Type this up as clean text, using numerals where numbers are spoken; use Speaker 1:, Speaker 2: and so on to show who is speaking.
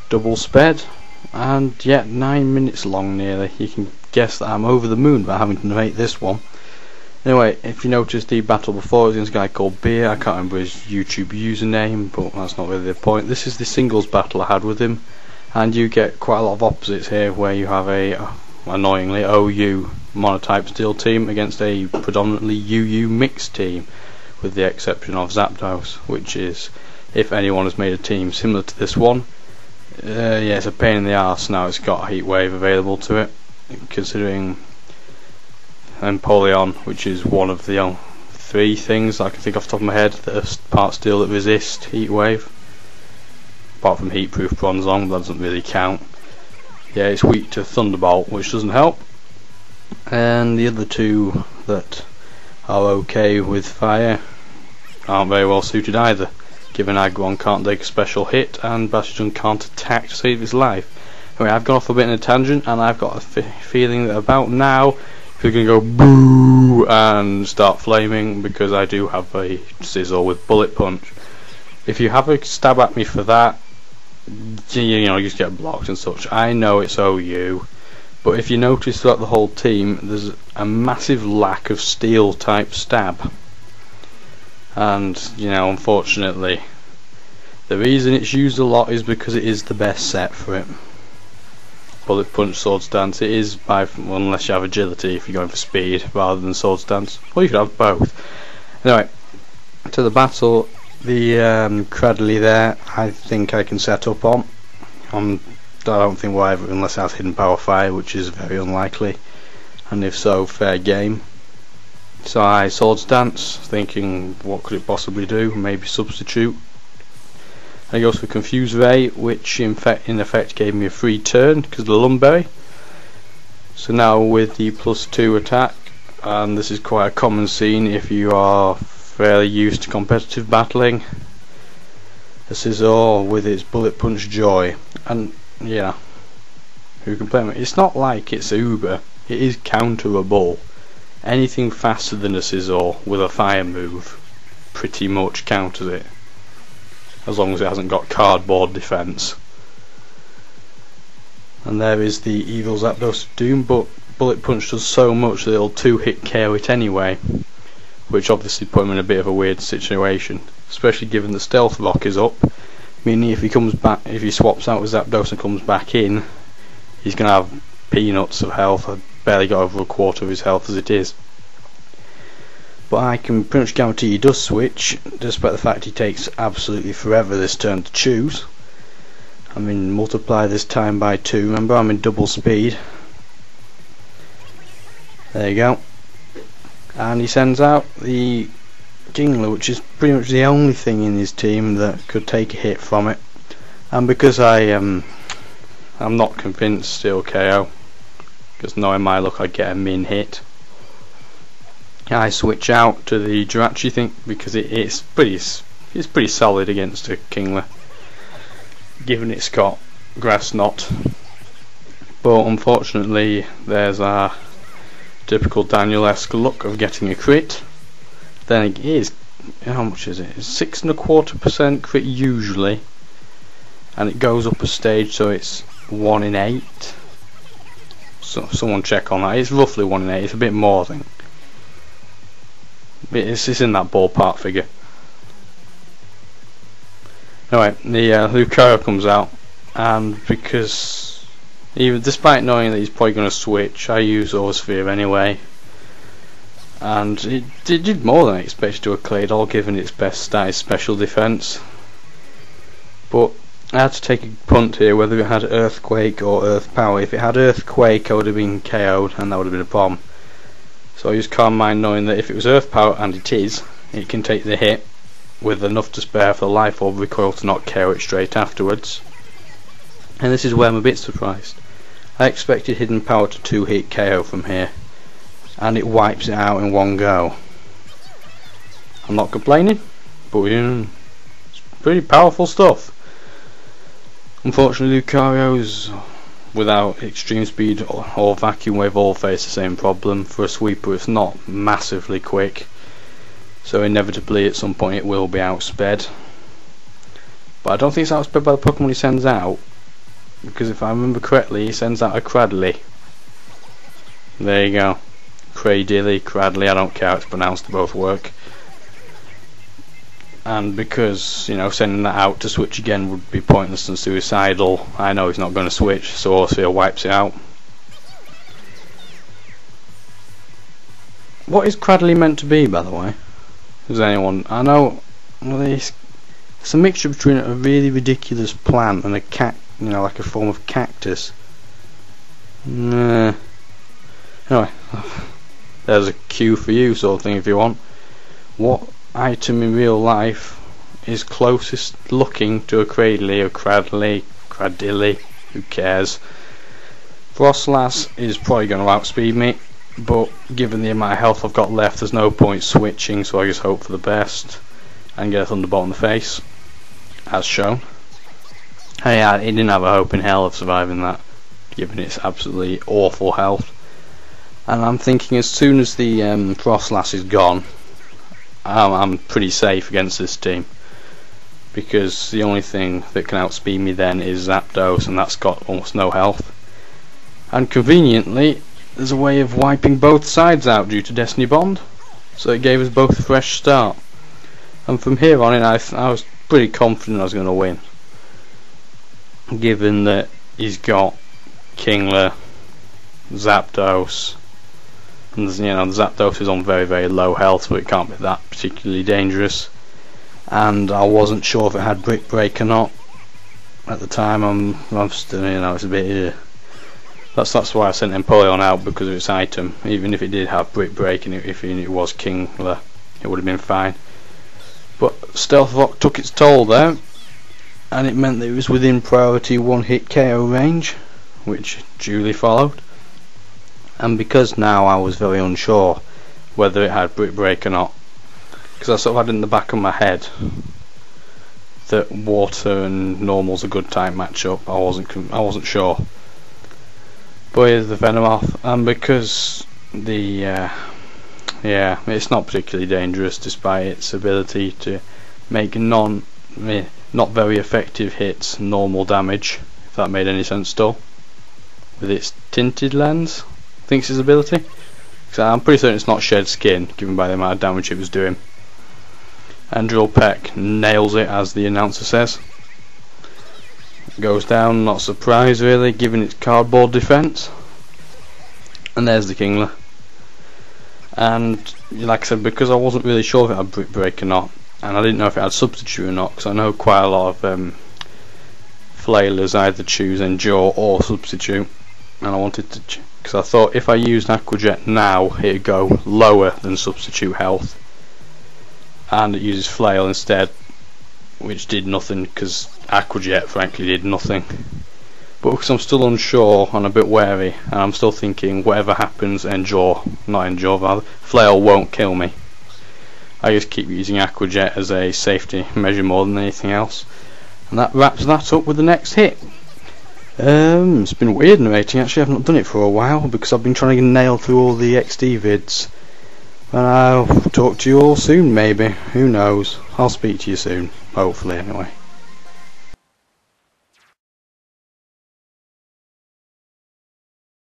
Speaker 1: double sped, and yet 9 minutes long nearly. You can guess that I'm over the moon by having to narrate this one. Anyway, if you noticed the battle before, it was against a guy called Beer. I can't remember his YouTube username, but that's not really the point. This is the singles battle I had with him, and you get quite a lot of opposites here, where you have a, annoyingly, OU monotype steel team against a predominantly UU mixed team, with the exception of Zapdos, which is, if anyone has made a team similar to this one, yeah, it's a pain in the arse now it's got a heat wave available to it, considering Empoleon, which is one of the 3 things I can think off the top of my head that are part steel that resist heat wave, apart from heat proof Bronzong, but that doesn't really count. Yeah, it's weak to Thunderbolt, which doesn't help, and the other 2 that are okay with fire aren't very well suited either, given Aggron can't take a special hit and Bastion can't attack to save his life. Anyway, I've gone off a bit in a tangent, and I've got a feeling that about now you're going to go boo and start flaming, because I do have a Sizzle with Bullet Punch. If you have a stab at me for that, you know, you just get blocked and such. I know it's OU, but if you notice throughout the whole team, there's a massive lack of steel type stab, and you know, unfortunately, the reason it's used a lot is because it is the best set for it. Bullet Punch, Sword Stance, it is by, well, unless you have agility if you're going for speed rather than Sword Stance, or you could have both. Anyway, to the battle. The Cradley there, I think I can set up on. I don't think we'll ever, unless I have Hidden Power Fire, which is very unlikely, and if so, fair game. So I Sword Stance, thinking what could it possibly do, maybe substitute. And he goes for Confuse Ray, which in effect gave me a free turn because of the Lumberry. So now with the +2 attack, and this is quite a common scene if you are fairly used to competitive battling, a Scizor with its Bullet Punch Joy, and yeah, who can blame it? It's not like it's Uber, it is counterable. Anything faster than a Scizor with a fire move pretty much counters it, as long as it hasn't got cardboard defense. And there is the Evil Zapdos of Doom, but Bullet Punch does so much that it'll 2-hit KO it anyway, which obviously put him in a bit of a weird situation, especially given the Stealth Rock is up, meaning if he comes back, if he swaps out with Zapdos and comes back in, he's going to have peanuts of health. I've barely got over a quarter of his health as it is. But I can pretty much guarantee he does switch, despite the fact he takes absolutely forever this turn to choose. I mean, multiply this time by 2, remember I'm in double speed. There you go. And he sends out the Kingler, which is pretty much the only thing in his team that could take a hit from it. And because I'm not convinced it'll KO, because knowing my luck I'd get a min hit, I switch out to the Jirachi thing because it's pretty solid against a Kingler, given it's got Grass Knot. But unfortunately, there's our typical Daniel-esque luck of getting a crit. Then it is, how much is it? It's 6.25% crit usually, and it goes up a stage, so it's 1 in 8. So someone check on that. It's roughly 1 in 8. It's a bit more, I think. It's in that ballpark figure. Anyway, the Lucario comes out, and because even despite knowing that he's probably going to switch, I use Oversphere anyway, and it did more than I expected to a Claydol, given its best stat is special defense. But I had to take a punt here whether it had Earthquake or Earth Power. If it had Earthquake, I would have been KO'd, and that would have been a bomb. So I just calm mind knowing that if it was Earth Power, and it is, it can take the hit with enough to spare for the Life Orb recoil to not KO it straight afterwards. And this is where I'm a bit surprised. I expected Hidden Power to 2-hit KO from here, and it wipes it out in one go. I'm not complaining, but it's pretty powerful stuff. Unfortunately, Lucario's without Extreme Speed or Vacuum Wave all face the same problem. For a sweeper, it's not massively quick, so inevitably at some point it will be outsped. But I don't think it's outsped by the Pokemon he sends out. because if I remember correctly, he sends out a Cradley. There you go. Cradilly, Cradley, I don't care how it's pronounced, they both work. And because, you know, sending that out to switch again would be pointless and suicidal, I know he's not going to switch, so Orseal wipes it out. What is Cradley meant to be, by the way? Does anyone... I know... Well, it's a mixture between a really ridiculous plant and a you know, like a form of cactus. Anyway, there's a cue for you, sort of thing, if you want. What item in real life is closest looking to a Cradley or Cradley, Cradilly, who cares? Frostlass is probably going to outspeed me, but given the amount of health I've got left, there's no point switching, so I just hope for the best and get a Thunderbolt in the face, as shown. Hey, it didn't have a hope in hell of surviving that, given its absolutely awful health. And I'm thinking, as soon as the Frostlass is gone, I'm pretty safe against this team, because the only thing that can outspeed me then is Zapdos, and that's got almost no health. And conveniently, there's a way of wiping both sides out due to Destiny Bond, so it gave us both a fresh start. And from here on in, I was pretty confident I was going to win, given that he's got Kingler, Zapdos, and you know, Zapdos is on very, very low health, so it can't be that particularly dangerous. And I wasn't sure if it had Brick Break or not at the time. I'm still, you know, it's a bit. That's why I sent Empoleon out, because of its item. Even if it did have Brick Break and if it was Kingler, it would have been fine. But Stealth Rock took its toll there, and it meant that it was within priority 1-hit KO range, which duly followed. And because now I was very unsure whether it had Brick Break or not, because I sort of had in the back of my head that water and normal's a good type matchup. I wasn't sure. But here's the Venomoth, and because the it's not particularly dangerous despite its ability to make not very effective hits normal damage, if that made any sense at all. With its tinted lens, I think it's his ability. So I'm pretty certain it's not shed skin, given by the amount of damage it was doing. And Drill Peck nails it, as the announcer says. It goes down, not surprised really, given its cardboard defense. And there's the Kingler. And like I said, because I wasn't really sure if it had Brick Break or not, and I didn't know if it had Substitute or not, because I know quite a lot of flailers either choose Endure or Substitute, and I wanted to, because I thought if I used Aqua Jet now, it'd go lower than Substitute health, and it uses Flail instead, which did nothing, because Aqua Jet frankly did nothing. But because I'm still unsure and a bit wary, and I'm still thinking whatever happens, Flail won't kill me, I just keep using Aqua Jet as a safety measure more than anything else. And that wraps that up with the next hit. It's been weird narrating, actually. I've not done it for a while because I've been trying to nail through all the XD vids. And I'll talk to you all soon, maybe. Who knows? I'll speak to you soon, hopefully, anyway.